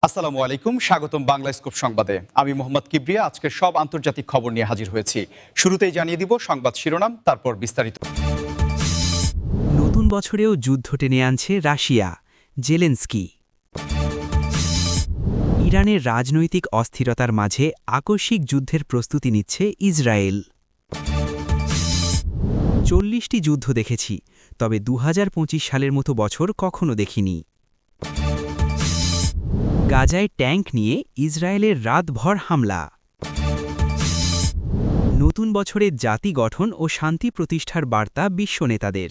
আসসালামু আলাইকুম, স্বাগতম বাংলা স্কুপ সংবাদে। আমি মোহাম্মদ কিবরিয়া আজকের সব আন্তর্জাতিক খবর নিয়ে হাজির হয়েছি। শুরুতেই জানিয়ে দিব সংবাদ শিরোনাম, তারপর বিস্তারিত। নতুন বছরেও যুদ্ধ টেনে আনছে রাশিয়া, জেলেনস্কি। ইরানের রাজনৈতিক অস্থিরতার মাঝে আকস্মিক যুদ্ধের প্রস্তুতি নিচ্ছে ইসরায়েল। 40টি যুদ্ধ দেখেছি, তবে 2025 সালের মতো বছর কখনো দেখিনি। গাজায় ট্যাঙ্ক নিয়ে ইসরায়েলের রাতভর হামলা। নতুন বছরে জাতি গঠন ও শান্তি প্রতিষ্ঠার বার্তা বিশ্ব নেতাদের।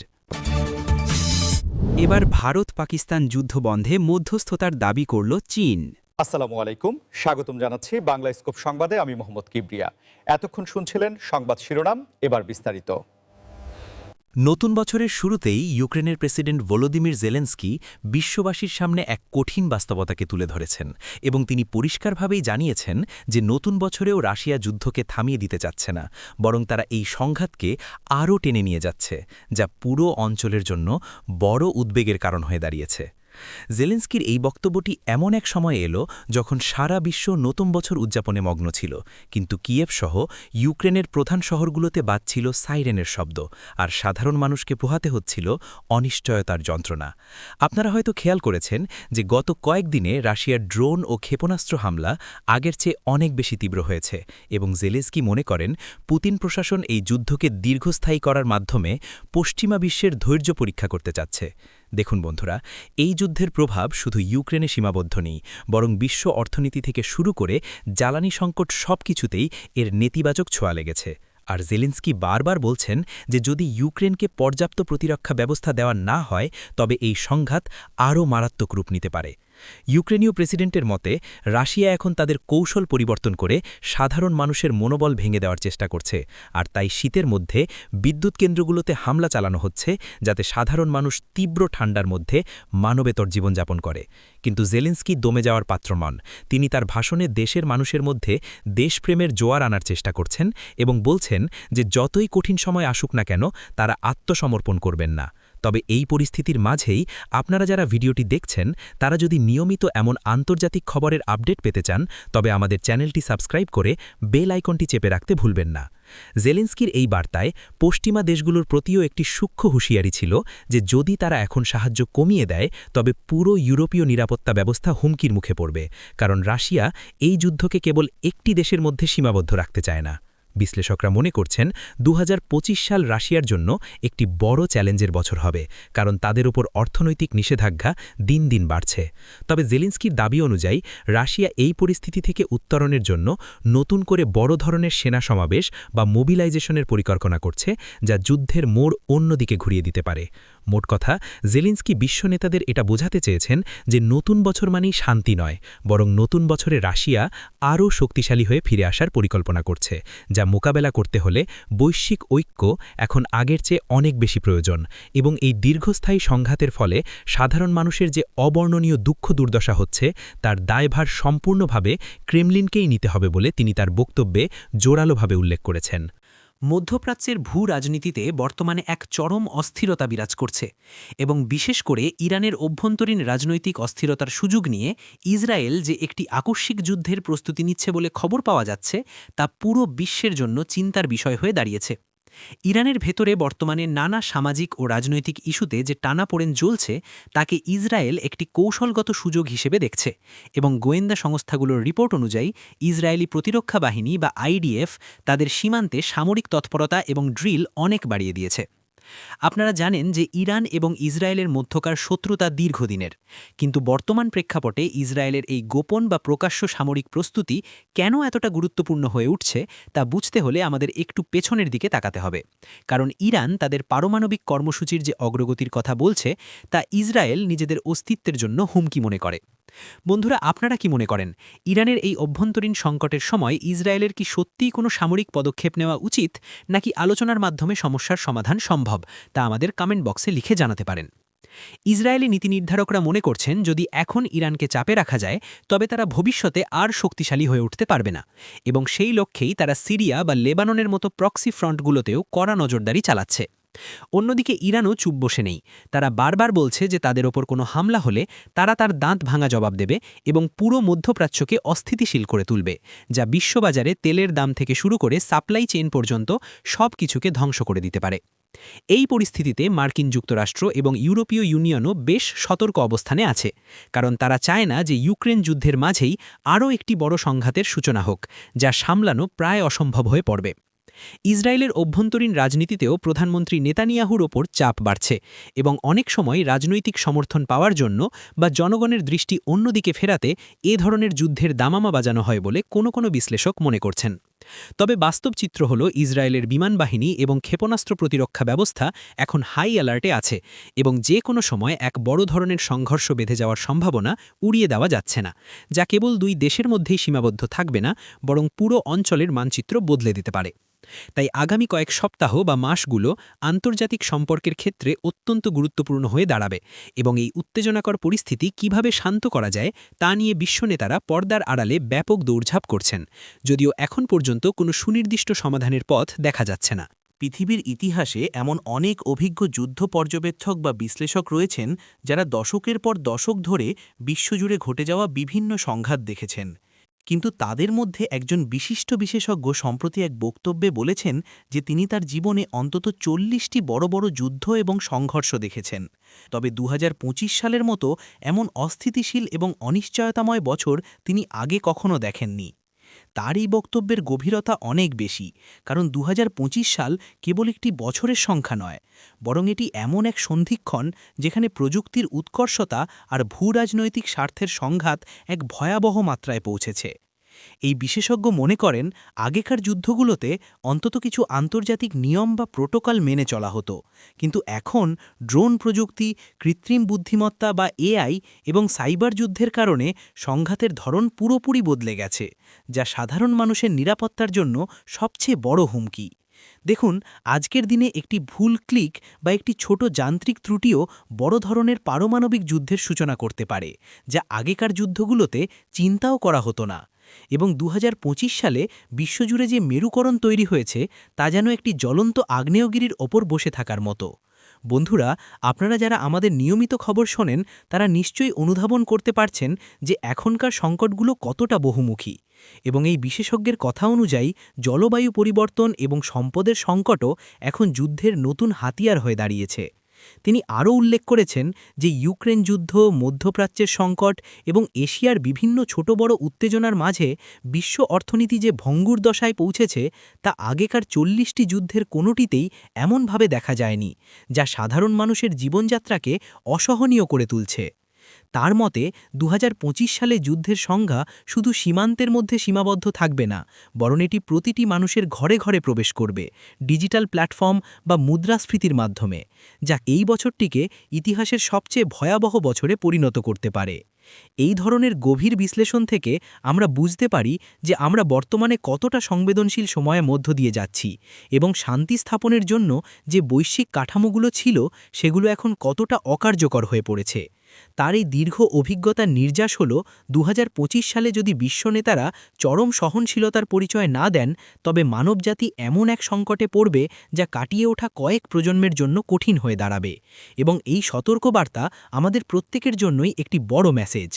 এবার ভারত-পাকিস্তান যুদ্ধ বন্ধে মধ্যস্থতার দাবি করল চীন। আসসালামু আলাইকুম, স্বাগতম জানাচ্ছি বাংলা স্কুপ সংবাদে। আমি মোহাম্মদ কিবরিয়া। এতক্ষণ শুনছিলেন সংবাদ শিরোনাম, এবার বিস্তারিত। নতুন বছরের শুরুতেই ইউক্রেনের প্রেসিডেন্ট ভলোদিমির জেলেনস্কি বিশ্ববাসীর সামনে এক কঠিন বাস্তবতাকে তুলে ধরেছেন এবং তিনি পরিষ্কারভাবেই জানিয়েছেন যে নতুন বছরেও রাশিয়া যুদ্ধকে থামিয়ে দিতে চাচ্ছে না, বরং তারা এই সংঘাতকে আরও টেনে নিয়ে যাচ্ছে, যা পুরো অঞ্চলের জন্য বড় উদ্বেগের কারণ হয়ে দাঁড়িয়েছে। জেলেনস্কির এই বক্তব্যটি এমন এক সময় এলো যখন সারা বিশ্ব নতুন বছর উদযাপনে মগ্ন ছিল, কিন্তু কিয়েভ সহ ইউক্রেনের প্রধান শহরগুলোতে বাজছিল সাইরেনের শব্দ, আর সাধারণ মানুষকে পোহাতে হচ্ছিল অনিশ্চয়তার যন্ত্রণা। আপনারা হয়তো খেয়াল করেছেন যে গত কয়েকদিনে রাশিয়ার ড্রোন ও ক্ষেপণাস্ত্র হামলা আগের চেয়ে অনেক বেশি তীব্র হয়েছে, এবং জেলেনস্কি মনে করেন পুতিন প্রশাসন এই যুদ্ধকে দীর্ঘস্থায়ী করার মাধ্যমে পশ্চিমা বিশ্বের ধৈর্য পরীক্ষা করতে চাচ্ছে। দেখুন বন্ধুরা, এই যুদ্ধের প্রভাব শুধু ইউক্রেনে সীমাবদ্ধ নেই, বরং বিশ্ব অর্থনীতি থেকে শুরু করে জ্বালানি সংকট সবকিছুতেই এর নেতিবাচক ছোঁয়া লেগেছে। আর জেলেনস্কি বারবার বলছেন যে যদি ইউক্রেনকে পর্যাপ্ত প্রতিরক্ষা ব্যবস্থা দেওয়া না হয় তবে এই সংঘাত আরও মারাত্মক রূপ নিতে পারে। ইউক্রেনীয় প্রেসিডেন্টের মতে রাশিয়া এখন তাদের কৌশল পরিবর্তন করে সাধারণ মানুষের মনোবল ভেঙে দেওয়ার চেষ্টা করছে, আর তাই শীতের মধ্যে বিদ্যুৎ কেন্দ্রগুলোতে হামলা চালানো হচ্ছে যাতে সাধারণ মানুষ তীব্র ঠান্ডার মধ্যে মানবেতর জীবনযাপন করে। কিন্তু জেলেনস্কি দমে যাওয়ার পাত্র নন। তিনি তার ভাষণে দেশের মানুষের মধ্যে দেশপ্রেমের জোয়ার আনার চেষ্টা করছেন এবং বলছেন যে যতই কঠিন সময় আসুক না কেন তারা আত্মসমর্পণ করবেন না। তবে এই পরিস্থিতির মাঝেই আপনারা যারা ভিডিওটি দেখছেন তারা যদি নিয়মিত এমন আন্তর্জাতিক খবরের আপডেট পেতে চান তবে আমাদের চ্যানেলটি সাবস্ক্রাইব করে বেল আইকনটি চেপে রাখতে ভুলবেন না। জেলেনস্কির এই বার্তায় পশ্চিমা দেশগুলোর প্রতিও একটি সূক্ষ্ম হুঁশিয়ারি ছিল যে যদি তারা এখন সাহায্য কমিয়ে দেয় তবে পুরো ইউরোপীয় নিরাপত্তা ব্যবস্থা হুমকির মুখে পড়বে, কারণ রাশিয়া এই যুদ্ধকে কেবল একটি দেশের মধ্যে সীমাবদ্ধ রাখতে চায় না। বিশ্লেষকরা মনে করছেন 2025 সাল রাশিয়ার জন্য একটি বড় চ্যালেঞ্জের বছর হবে, কারণ তাদের উপর অর্থনৈতিক নিষেধাজ্ঞা দিন দিন বাড়ছে। তবে জেলেনস্কির দাবি অনুযায়ী রাশিয়া এই পরিস্থিতি থেকে উত্তরণের জন্য নতুন করে বড় ধরনের সেনা সমাবেশ বা মোবিলাইজেশনের পরিকল্পনা করছে, যা যুদ্ধের মোড় অন্যদিকে ঘুরিয়ে দিতে পারে। মোট কথা, জেলেনস্কি বিশ্ব নেতাদের এটা বোঝাতে চেয়েছেন যে নতুন বছর মানেই শান্তি নয়, বরং নতুন বছরে রাশিয়া আরও শক্তিশালী হয়ে ফিরে আসার পরিকল্পনা করছে, যা মোকাবেলা করতে হলে বৈশ্বিক ঐক্য এখন আগের চেয়ে অনেক বেশি প্রয়োজন। এবং এই দীর্ঘস্থায়ী সংঘাতের ফলে সাধারণ মানুষের যে অবর্ণনীয় দুঃখ দুর্দশা হচ্ছে তার দায়ভার সম্পূর্ণভাবে ক্রেমলিনকেই নিতে হবে বলে তিনি তার বক্তব্যে জোরালোভাবে উল্লেখ করেছেন। মধ্যপ্রাচ্যের ভূ রাজনীতিতে বর্তমানে এক চরম অস্থিরতা বিরাজ করছে, এবং বিশেষ করে ইরানের অভ্যন্তরীণ রাজনৈতিক অস্থিরতার সুযোগ নিয়ে ইসরায়েল যে একটি আকস্মিক যুদ্ধের প্রস্তুতি নিচ্ছে বলে খবর পাওয়া যাচ্ছে তা পুরো বিশ্বের জন্য চিন্তার বিষয় হয়ে দাঁড়িয়েছে। ইরানের ভেতরে বর্তমানে নানা সামাজিক ও রাজনৈতিক ইস্যুতে যে টানাপোড়েন জ্বলছে তাকে ইসরায়েল একটি কৌশলগত সুযোগ হিসেবে দেখছে, এবং গোয়েন্দা সংস্থাগুলোর রিপোর্ট অনুযায়ী ইসরায়েলি প্রতিরক্ষা বাহিনী বা আইডিএফ তাদের সীমান্তে সামরিক তৎপরতা এবং ড্রিল অনেক বাড়িয়ে দিয়েছে। আপনারা জানেন যে ইরান এবং ইসরায়েলের মধ্যকার শত্রুতা দীর্ঘদিনের, কিন্তু বর্তমান প্রেক্ষাপটে ইসরায়েলের এই গোপন বা প্রকাশ্য সামরিক প্রস্তুতি কেন এতটা গুরুত্বপূর্ণ হয়ে উঠছে তা বুঝতে হলে আমাদের একটু পেছনের দিকে তাকাতে হবে, কারণ ইরান তাদের পারমাণবিক কর্মসূচির যে অগ্রগতির কথা বলছে তা ইসরায়েল নিজেদের অস্তিত্বের জন্য হুমকি মনে করে। বন্ধুরা, আপনারা কি মনে করেন ইরানের এই অভ্যন্তরীণ সংকটের সময় ইসরায়েলের কি সত্যিই কোনো সামরিক পদক্ষেপ নেওয়া উচিত, নাকি আলোচনার মাধ্যমে সমস্যার সমাধান সম্ভব, তা আমাদের কমেন্ট বক্সে লিখে জানাতে পারেন। ইসরায়েলি নীতি নির্ধারকরা মনে করছেন যদি এখন ইরানকে চাপে রাখা যায় তবে তারা ভবিষ্যতে আর শক্তিশালী হয়ে উঠতে পারবে না, এবং সেই লক্ষ্যেই তারা সিরিয়া বা লেবাননের মতো প্রক্সি ফ্রন্টগুলোতেও কড়া নজরদারি চালাচ্ছে। অন্যদিকে ইরানও চুপ বসে নেই। তারা বারবার বলছে যে তাদের ওপর কোনো হামলা হলে তারা তার দাঁত ভাঙা জবাব দেবে এবং পুরো মধ্যপ্রাচ্যকে অস্থিতিশীল করে তুলবে, যা বিশ্ববাজারে তেলের দাম থেকে শুরু করে সাপ্লাই চেইন পর্যন্ত সব কিছুকে ধ্বংস করে দিতে পারে। এই পরিস্থিতিতে মার্কিন যুক্তরাষ্ট্র এবং ইউরোপীয় ইউনিয়নও বেশ সতর্ক অবস্থানে আছে, কারণ তারা চায় না যে ইউক্রেন যুদ্ধের মাঝেই আরও একটি বড় সংঘাতের সূচনা হোক, যা সামলানো প্রায় অসম্ভব হয়ে পড়বে। ইসরায়েলের অভ্যন্তরীণ রাজনীতিতেও প্রধানমন্ত্রী নেতানিয়াহুর ওপর চাপ বাড়ছে এবং অনেক সময় রাজনৈতিক সমর্থন পাওয়ার জন্য বা জনগণের দৃষ্টি অন্যদিকে ফেরাতে এ ধরনের যুদ্ধের দামামা বাজানো হয় বলে কোনো বিশ্লেষক মনে করছেন। তবে বাস্তব চিত্র হল ইসরায়েলের বিমান বাহিনী এবং ক্ষেপণাস্ত্র প্রতিরক্ষা ব্যবস্থা এখন হাই অ্যালার্টে আছে এবং যে কোনো সময় এক বড় ধরনের সংঘর্ষ বেঁধে যাওয়ার সম্ভাবনা উড়িয়ে দেওয়া যাচ্ছে না, যা কেবল দুই দেশের মধ্যেই সীমাবদ্ধ থাকবে না, বরং পুরো অঞ্চলের মানচিত্র বদলে দিতে পারে। তাই আগামী কয়েক সপ্তাহ বা মাসগুলো আন্তর্জাতিক সম্পর্কের ক্ষেত্রে অত্যন্ত গুরুত্বপূর্ণ হয়ে দাঁড়াবে এবং এই উত্তেজনাকর পরিস্থিতি কিভাবে শান্ত করা যায় তা নিয়ে বিশ্বনেতারা পর্দার আড়ালে ব্যাপক দৌড়ঝাঁপ করছেন, যদিও এখন পর্যন্ত কোনো সুনির্দিষ্ট সমাধানের পথ দেখা যাচ্ছে না। পৃথিবীর ইতিহাসে এমন অনেক অভিজ্ঞ যুদ্ধ পর্যবেক্ষক বা বিশ্লেষক রয়েছেন যারা দশকের পর দশক ধরে বিশ্বজুড়ে ঘটে যাওয়া বিভিন্ন সংঘাত দেখেছেন। কিন্তু তাদের মধ্যে একজন বিশিষ্ট বিশেষজ্ঞ সম্প্রতি এক বক্তব্যে বলেছেন যে তিনি তার জীবনে অন্তত 40টি বড় বড় যুদ্ধ এবং সংঘর্ষ দেখেছেন। তবে 2025 সালের মতো এমন অস্থিতিশীল এবং অনিশ্চয়তাময় বছর তিনি আগে কখনো দেখেননি। তার এই বক্তব্যের গভীরতা অনেক বেশি, কারণ 2025 সাল কেবল একটি বছরের সংখ্যা নয়, বরং এটি এমন এক সন্ধিক্ষণ যেখানে প্রযুক্তির উৎকর্ষতা আর ভূরাজনৈতিক স্বার্থের সংঘাত এক ভয়াবহ মাত্রায় পৌঁছেছে। এই বিশেষজ্ঞ মনে করেন আগেকার যুদ্ধগুলোতে অন্তত কিছু আন্তর্জাতিক নিয়ম বা প্রোটোকল মেনে চলা হতো, কিন্তু এখন ড্রোন প্রযুক্তি, কৃত্রিম বুদ্ধিমত্তা বা এআই এবং সাইবার যুদ্ধের কারণে সংঘাতের ধরন পুরোপুরি বদলে গেছে, যা সাধারণ মানুষের নিরাপত্তার জন্য সবচেয়ে বড় হুমকি। দেখুন, আজকের দিনে একটি ভুল ক্লিক বা একটি ছোট যান্ত্রিক ত্রুটিও বড় ধরনের পারমাণবিক যুদ্ধের সূচনা করতে পারে, যা আগেকার যুদ্ধগুলোতে চিন্তাও করা হতো না। এবং 2025 সালে বিশ্বজুড়ে যে মেরুকরণ তৈরি হয়েছে তা যেন একটি জ্বলন্ত আগ্নেয়গিরির ওপর বসে থাকার মতো। বন্ধুরা, আপনারা যারা আমাদের নিয়মিত খবর শোনেন তারা নিশ্চয়ই অনুধাবন করতে পারছেন যে এখনকার সংকটগুলো কতটা বহুমুখী। এবং এই বিশেষজ্ঞের কথা অনুযায়ী জলবায়ু পরিবর্তন এবং সম্পদের সংকটও এখন যুদ্ধের নতুন হাতিয়ার হয়ে দাঁড়িয়েছে। তিনি আরও উল্লেখ করেছেন যে ইউক্রেন যুদ্ধ, মধ্যপ্রাচ্যের সংকট এবং এশিয়ার বিভিন্ন ছোট বড় উত্তেজনার মাঝে বিশ্ব অর্থনীতি যে ভঙ্গুর দশায় পৌঁছেছে তা আগেকার 40টি যুদ্ধের কোনোটিতেই এমনভাবে দেখা যায়নি, যা সাধারণ মানুষের জীবনযাত্রাকে অসহনীয় করে তুলছে। তার মতে 2025 সালে যুদ্ধের সংজ্ঞা শুধু সীমান্তের মধ্যে সীমাবদ্ধ থাকবে না, বরং এটি প্রতিটি মানুষের ঘরে ঘরে প্রবেশ করবে, ডিজিটাল প্ল্যাটফর্ম বা মুদ্রাস্ফীতির মাধ্যমে, যা এই বছরটিকে ইতিহাসের সবচেয়ে ভয়াবহ বছরে পরিণত করতে পারে। এই ধরনের গভীর বিশ্লেষণ থেকে আমরা বুঝতে পারি যে আমরা বর্তমানে কতটা সংবেদনশীল সময়ের মধ্য দিয়ে যাচ্ছি এবং শান্তি স্থাপনের জন্য যে বৈশ্বিক কাঠামোগুলো ছিল সেগুলো এখন কতটা অকার্যকর হয়ে পড়েছে। তার এই দীর্ঘ অভিজ্ঞতার নির্যাস হল 2025 সালে যদি বিশ্বনেতারা চরম সহনশীলতার পরিচয় না দেন, তবে মানবজাতি এমন এক সংকটে পড়বে যা কাটিয়ে ওঠা কয়েক প্রজন্মের জন্য কঠিন হয়ে দাঁড়াবে। এবং এই সতর্কবার্তা আমাদের প্রত্যেকের জন্যই একটি বড় মেসেজ।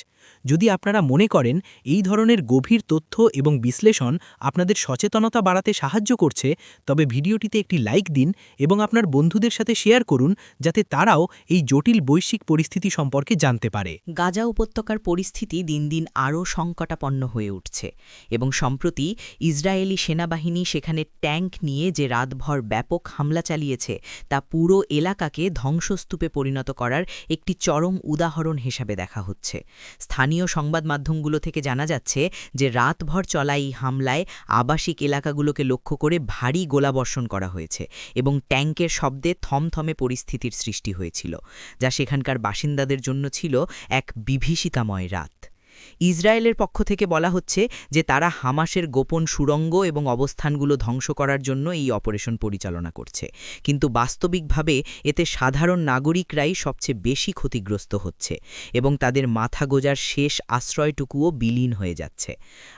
যদি আপনারা মনে করেন এই ধরনের গভীর তথ্য এবং বিশ্লেষণ আপনাদের সচেতনতা বাড়াতে সাহায্য করছে, তবে ভিডিওটিতে একটি লাইক দিন এবং আপনার বন্ধুদের সাথে শেয়ার করুন, যাতে তারাও এই জটিল বৈশ্বিক পরিস্থিতি সম্পর্কে জানতে পারে। গাজা উপত্যকার পরিস্থিতি দিন দিন আরও সংকটাপন্ন হয়ে উঠছে এবং সম্প্রতি ইসরায়েলি সেনাবাহিনী সেখানে ট্যাঙ্ক নিয়ে যে রাতভর ব্যাপক হামলা চালিয়েছে তা পুরো এলাকাকে ধ্বংসস্তূপে পরিণত করার একটি চরম উদাহরণ হিসাবে দেখা হচ্ছে। স্থানীয় সংবাদ মাধ্যমগুলো থেকে জানা যাচ্ছে যে রাতভর চলা এই হামলায় আবাসিক এলাকাগুলোকে লক্ষ্য করে ভারী গোলাবর্ষণ করা হয়েছে এবং ট্যাঙ্কের শব্দে থমথমে পরিস্থিতির সৃষ্টি হয়েছিল, যা সেখানকার বাসিন্দাদের জন্য ছিল এক বিভীষিকাময় রাত। ইসরায়েলের পক্ষ থেকে বলা হচ্ছে যে তারা হামাসের গোপন সুড়ঙ্গ এবং অবস্থানগুলো ধ্বংস করার জন্য এই অপারেশন পরিচালনা করছে, কিন্তু বাস্তবিকভাবে এতে সাধারণ নাগরিকরাই সবচেয়ে বেশি ক্ষতিগ্রস্ত হচ্ছে এবং তাদের মাথা গোজার শেষ আশ্রয়টুকুও বিলীন হয়ে যাচ্ছে।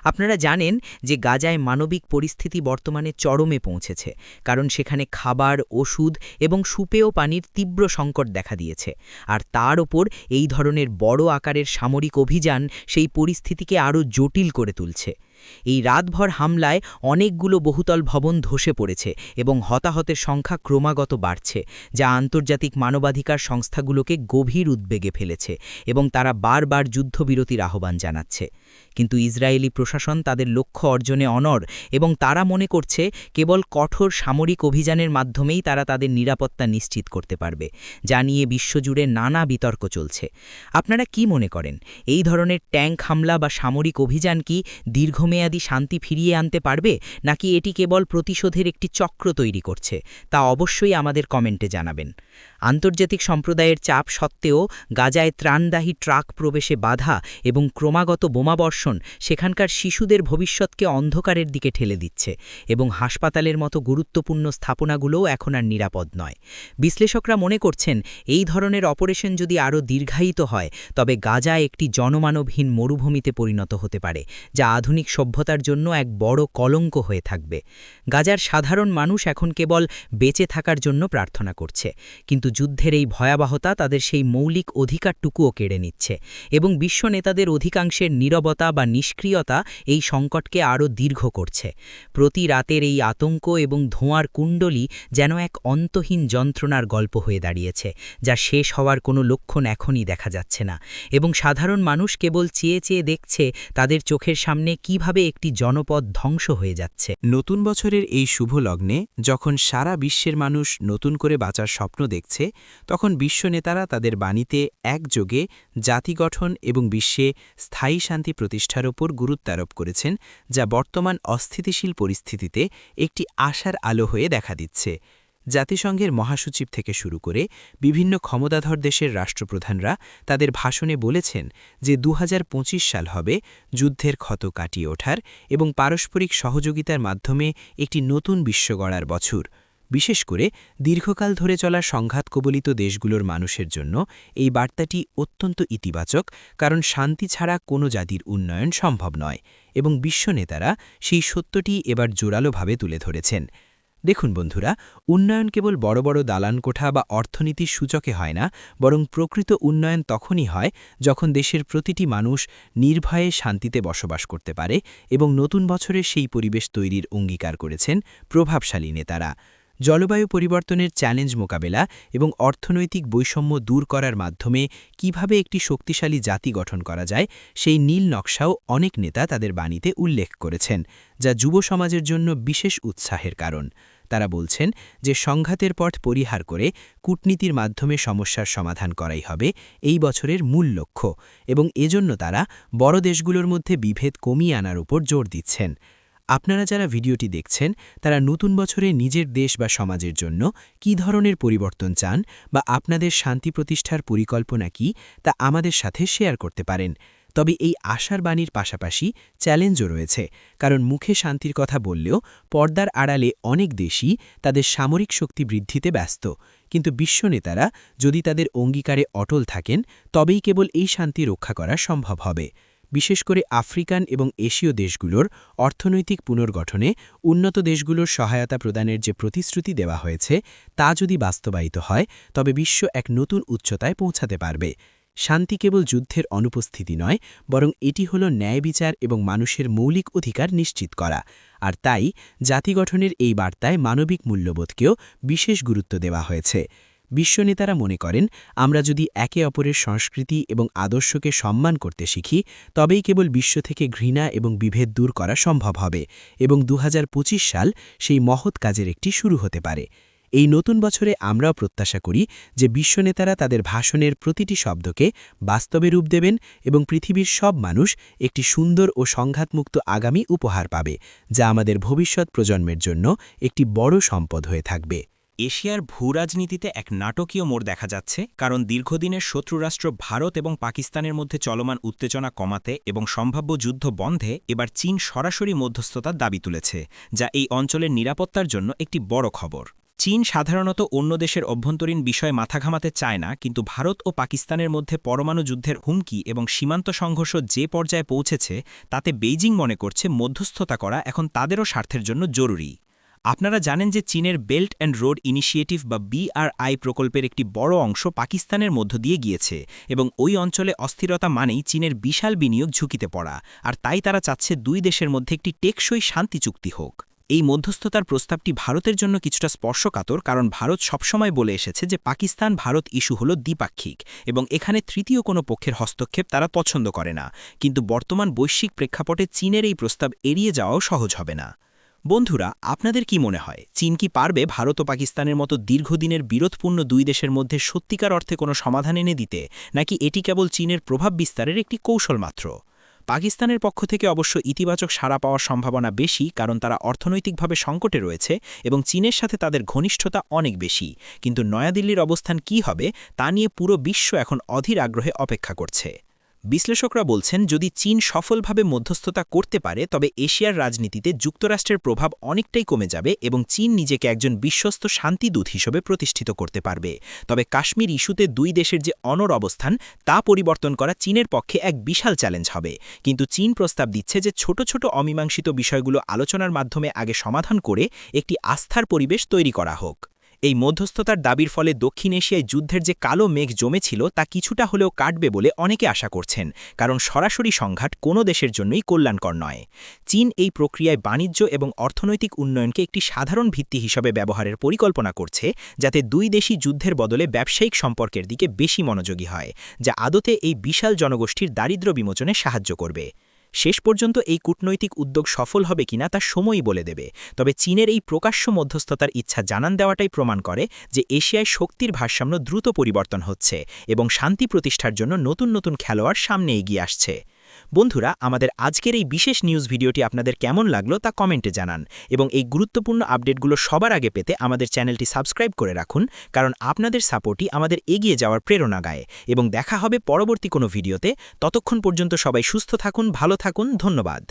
আপনারা জানেন যে গাজায় মানবিক পরিস্থিতি বর্তমানে চরমে পৌঁছেছে, কারণ সেখানে খাবার, ওষুধ এবং সুপেয় পানির তীব্র সংকট দেখা দিয়েছে। আর তার ওপর এই ধরনের বড় আকারের সামরিক অভিযান সেই পরিস্থিতিকে আরও জটিল করে তুলছে। এই রাতভর হামলায় অনেকগুলো বহুতল ভবন ধসে পড়েছে এবং হতাহতের সংখ্যা ক্রমাগত বাড়ছে, যা আন্তর্জাতিক মানবাধিকার সংস্থাগুলোকে গভীর উদ্বেগে ফেলেছে এবং তারা বারবার যুদ্ধবিরতির আহ্বান জানাচ্ছে। কিন্তু ইসরায়েলি প্রশাসন তাদের লক্ষ্য অর্জনে অনড় এবং তারা মনে করছে কেবল কঠোর সামরিক অভিযানের মাধ্যমেই তারা তাদের নিরাপত্তা নিশ্চিত করতে পারবে, যা নিয়ে বিশ্বজুড়ে নানা বিতর্ক চলছে। আপনারা কি মনে করেন, এই ধরনের ট্যাঙ্ক হামলা বা সামরিক অভিযান কি দীর্ঘমেয়াদী শান্তি ফিরিয়ে আনতে পারবে, নাকি এটি কেবল প্রতিশোধের একটি চক্র তৈরি করছে? তা অবশ্যই আমাদের কমেন্টে জানাবেন। আন্তর্জাতিক সম্প্রদায়ের চাপ সত্ত্বেও গাজায় ত্রাণদাহী ট্রাক প্রবেশে বাধা এবং ক্রমাগত বোমাবর্ষণ সেখানকার শিশুদের ভবিষ্যৎকে অন্ধকারের দিকে ঠেলে দিচ্ছে এবং হাসপাতালের মতো গুরুত্বপূর্ণ স্থাপনাগুলোও এখন আর নিরাপদ নয়। বিশ্লেষকরা মনে করছেন এই ধরনের অপারেশন যদি আরও দীর্ঘায়িত হয়, তবে গাজা একটি জনমানবহীন মরুভূমিতে পরিণত হতে পারে, যা আধুনিক সভ্যতার জন্য এক বড় কলঙ্ক হয়ে থাকবে। গাজার সাধারণ মানুষ এখন কেবল বেঁচে থাকার জন্য প্রার্থনা করছে, কিন্তু যুদ্ধের এই ভয়াবহতা তাদের সেই মৌলিক অধিকারটুকুও কেড়ে নিচ্ছে এবং বিশ্ব নেতাদের অধিকাংশের নীরবতা বা নিষ্ক্রিয়তা এই সংকটকে আরও দীর্ঘ করছে। প্রতি রাতের এই আতঙ্ক এবং ধোঁয়ার কুণ্ডলী যেন এক অন্তহীন যন্ত্রণার গল্প হয়ে দাঁড়িয়েছে, যা শেষ হওয়ার কোনো লক্ষণ এখনই দেখা যাচ্ছে না এবং সাধারণ মানুষ কেবল চেয়ে চেয়ে দেখছে তাদের চোখের সামনে কিভাবে একটি জনপদ ধ্বংস হয়ে যাচ্ছে। নতুন বছরের এই শুভ লগ্নে যখন সারা বিশ্বের মানুষ নতুন করে বাঁচার স্বপ্ন দেখছে, তখন বিশ্ব নেতারা তাদের বাণীতে একযোগে জাতি গঠন এবং বিশ্বে স্থায়ী শান্তি প্রতিষ্ঠার ওপর গুরুত্ব আরোপ করেছেন, যা বর্তমান অস্থিতিশীল পরিস্থিতিতে একটি আশার আলো হয়ে দেখা দিচ্ছে। জাতিসংঘের মহাসচিব থেকে শুরু করে বিভিন্ন ক্ষমতাধর দেশের রাষ্ট্রপ্রধানরা তাদের ভাষণে বলেছেন যে ২০২৫ সাল হবে যুদ্ধের ক্ষত কাটিয়ে ওঠার এবং পারস্পরিক সহযোগিতার মাধ্যমে একটি নতুন বিশ্ব গড়ার বছর। বিশেষ করে দীর্ঘকাল ধরে চলা সংঘাত কবলিত দেশগুলোর মানুষের জন্য এই বার্তাটি অত্যন্ত ইতিবাচক, কারণ শান্তি ছাড়া কোনো জাতির উন্নয়ন সম্ভব নয় এবং বিশ্ব নেতারা সেই সত্যটি এবার জোরালোভাবে তুলে ধরেছেন। দেখুন বন্ধুরা, উন্নয়ন কেবল বড় বড় দালান কোঠা বা অর্থনীতির সূচকে হয় না, বরং প্রকৃত উন্নয়ন তখনই হয় যখন দেশের প্রতিটি মানুষ নির্ভয়ে শান্তিতে বসবাস করতে পারে এবং নতুন বছরে সেই পরিবেশ তৈরির অঙ্গীকার করেছেন প্রভাবশালী নেতারা। জলবায়ু পরিবর্তনের চ্যালেঞ্জ মোকাবেলা এবং অর্থনৈতিক বৈষম্য দূর করার মাধ্যমে কিভাবে একটি শক্তিশালী জাতি গঠন করা যায়, সেই নীল নকশাও অনেক নেতা তাদের বাণীতে উল্লেখ করেছেন, যা যুব সমাজের জন্য বিশেষ উৎসাহের কারণ। তারা বলছেন যে সংঘাতের পথ পরিহার করে কূটনীতির মাধ্যমে সমস্যার সমাধান করাই হবে এই বছরের মূল লক্ষ্য এবং এজন্য তারা বড় দেশগুলোর মধ্যে বিভেদ কমিয়ে আনার উপর জোর দিচ্ছেন। আপনারা যারা ভিডিওটি দেখছেন, তারা নতুন বছরে নিজের দেশ বা সমাজের জন্য কী ধরনের পরিবর্তন চান বা আপনাদের শান্তি প্রতিষ্ঠার পরিকল্পনা কি, তা আমাদের সাথে শেয়ার করতে পারেন। তবে এই আশার বাণীর পাশাপাশি চ্যালেঞ্জও রয়েছে, কারণ মুখে শান্তির কথা বললেও পর্দার আড়ালে অনেক দেশই তাদের সামরিক শক্তি বৃদ্ধিতে ব্যস্ত। কিন্তু বিশ্ব নেতারা যদি তাদের অঙ্গীকারে অটল থাকেন, তবেই কেবল এই শান্তি রক্ষা করা সম্ভব হবে। বিশেষ করে আফ্রিকান এবং এশীয় দেশগুলোর অর্থনৈতিক পুনর্গঠনে উন্নত দেশগুলোর সহায়তা প্রদানের যে প্রতিশ্রুতি দেওয়া হয়েছে, তা যদি বাস্তবায়িত হয়, তবে বিশ্ব এক নতুন উচ্চতায় পৌঁছাতে পারবে। শান্তি কেবল যুদ্ধের অনুপস্থিতি নয়, বরং এটি হল ন্যায় বিচার এবং মানুষের মৌলিক অধিকার নিশ্চিত করা। আর তাই জাতি গঠনের এই বার্তায় মানবিক মূল্যবোধকেও বিশেষ গুরুত্ব দেওয়া হয়েছে। বিশ্বনেতারা মনে করেন, আমরা যদি একে অপরের সংস্কৃতি এবং আদর্শকে সম্মান করতে শিখি, তবেই কেবল বিশ্ব থেকে ঘৃণা এবং বিভেদ দূর করা সম্ভব হবে এবং ২০২৫ সাল সেই মহৎ কাজের একটি শুরু হতে পারে। এই নতুন বছরে আমরাও প্রত্যাশা করি যে বিশ্বনেতারা তাদের ভাষণের প্রতিটি শব্দকে বাস্তবে রূপ দেবেন এবং পৃথিবীর সব মানুষ একটি সুন্দর ও সংঘাতমুক্ত আগামী উপহার পাবে, যা আমাদের ভবিষ্যৎ প্রজন্মের জন্য একটি বড় সম্পদ হয়ে থাকবে। এশিয়ার ভূরাজনীতিতে এক নাটকীয় মোড় দেখা যাচ্ছে, কারণ দীর্ঘদিনের শত্রুরাষ্ট্র ভারত এবং পাকিস্তানের মধ্যে চলমান উত্তেজনা কমাতে এবং সম্ভাব্য যুদ্ধ বন্ধে এবার চীন সরাসরি মধ্যস্থতার দাবি তুলেছে, যা এই অঞ্চলের নিরাপত্তার জন্য একটি বড় খবর। চীন সাধারণত অন্য দেশের অভ্যন্তরীণ বিষয়ে মাথা ঘামাতে চায় না, কিন্তু ভারত ও পাকিস্তানের মধ্যে পরমাণু যুদ্ধের হুমকি এবং সীমান্ত সংঘর্ষ যে পর্যায়ে পৌঁছেছে তাতে বেইজিং মনে করছে মধ্যস্থতা করা এখন তাদেরও স্বার্থের জন্য জরুরি। আপনারা জানেন যে চীনের বেল্ট অ্যান্ড রোড ইনিশিয়েটিভ বা BRI প্রকল্পের একটি বড় অংশ পাকিস্তানের মধ্য দিয়ে গিয়েছে, এবং ওই অঞ্চলে অস্থিরতা মানেই চীনের বিশাল বিনিয়োগ ঝুঁকিতে পড়া, আর তাই তারা চাচ্ছে দুই দেশের মধ্যে একটি টেকসই শান্তি চুক্তি হোক। এই মধ্যস্থতার প্রস্তাবটি ভারতের জন্য কিছুটা স্পর্শকাতর, কারণ ভারত সবসময় বলে এসেছে যে পাকিস্তান ভারত ইস্যু হল দ্বিপাক্ষিক এবং এখানে তৃতীয় কোনো পক্ষের হস্তক্ষেপ তারা পছন্দ করে না। কিন্তু বর্তমান বৈশ্বিক প্রেক্ষাপটে চীনের এই প্রস্তাব এড়িয়ে যাওয়াও সহজ হবে না। বন্ধুরা, আপনাদের কি মনে হয়, চীন কি পারবে ভারত ও পাকিস্তানের মতো দীর্ঘদিনের বিরোধপূর্ণ দুই দেশের মধ্যে সত্যিকার অর্থে কোনো সমাধান এনে দিতে, নাকি এটি কেবল চীনের প্রভাব বিস্তারের একটি কৌশল মাত্র? পাকিস্তানের পক্ষ থেকে অবশ্য ইতিবাচক সাড়া পাওয়ার সম্ভাবনা বেশি, কারণ তারা অর্থনৈতিকভাবে সংকটে রয়েছে এবং চীনের সাথে তাদের ঘনিষ্ঠতা অনেক বেশি। কিন্তু নয়াদিল্লির অবস্থান কী হবে তা নিয়ে পুরো বিশ্ব এখন অধীর আগ্রহে অপেক্ষা করছে। বিশ্লেষকরা বলছেন, যদি চীন সফলভাবে মধ্যস্থতা করতে পারে তবে এশিয়ার রাজনীতিতে যুক্তরাষ্ট্রের প্রভাব অনেকটাই কমে যাবে এবং চীন নিজেকে একজন বিশ্বস্ত শান্তিদূত হিসেবে প্রতিষ্ঠিত করতে পারবে। তবে কাশ্মীর ইস্যুতে দুই দেশের যে অনর অবস্থান তা পরিবর্তন করা চীনের পক্ষে এক বিশাল চ্যালেঞ্জ হবে। কিন্তু চীন প্রস্তাব দিচ্ছে যে ছোট ছোট অমীমাংসিত বিষয়গুলো আলোচনার মাধ্যমে আগে সমাধান করে একটি আস্থার পরিবেশ তৈরি করা হোক। এই মধ্যস্থতার দাবির ফলে দক্ষিণ এশিয়ায় যুদ্ধের যে কালো মেঘ জমেছিল তা কিছুটা হলেও কাটবে বলে অনেকে আশা করছেন, কারণ সরাসরি সংঘাত কোনো দেশের জন্যই কল্যাণকর নয়। চীন এই প্রক্রিয়ায় বাণিজ্য এবং অর্থনৈতিক উন্নয়নকে একটি সাধারণ ভিত্তি হিসাবে ব্যবহারের পরিকল্পনা করছে, যাতে দুই দেশই যুদ্ধের বদলে ব্যবসায়িক সম্পর্কের দিকে বেশি মনোযোগী হয়, যা আদতে এই বিশাল জনগোষ্ঠীর দারিদ্র্য বিমোচনে সাহায্য করবে। শেষ পর্যন্ত এই কূটনৈতিক উদ্যোগ সফল হবে কিনা তা সময়ই বলে দেবে, তবে চীনের এই প্রকাশ্য মধ্যস্থতার ইচ্ছা জানান দেওয়াটাই প্রমাণ করে যে এশিয়ায় শক্তির ভারসাম্য দ্রুত পরিবর্তন হচ্ছে এবং শান্তি প্রতিষ্ঠার জন্য নতুন নতুন খেলোয়াড় সামনে এগিয়ে আসছে। বন্ধুরা, আমাদের আজকের এই বিশেষ নিউজ ভিডিওটি আপনাদের কেমন লাগলো তা কমেন্টে জানান, এবং এই গুরুত্বপূর্ণ আপডেটগুলো সবার আগে পেতে আমাদের চ্যানেলটি সাবস্ক্রাইব করে রাখুন, কারণ আপনাদের সাপোর্টই আমাদের এগিয়ে যাওয়ার প্রেরণা গায়। এবং দেখা হবে পরবর্তী কোনো ভিডিওতে। ততক্ষণ পর্যন্ত সবাই সুস্থ থাকুন, ভালো থাকুন, ধন্যবাদ।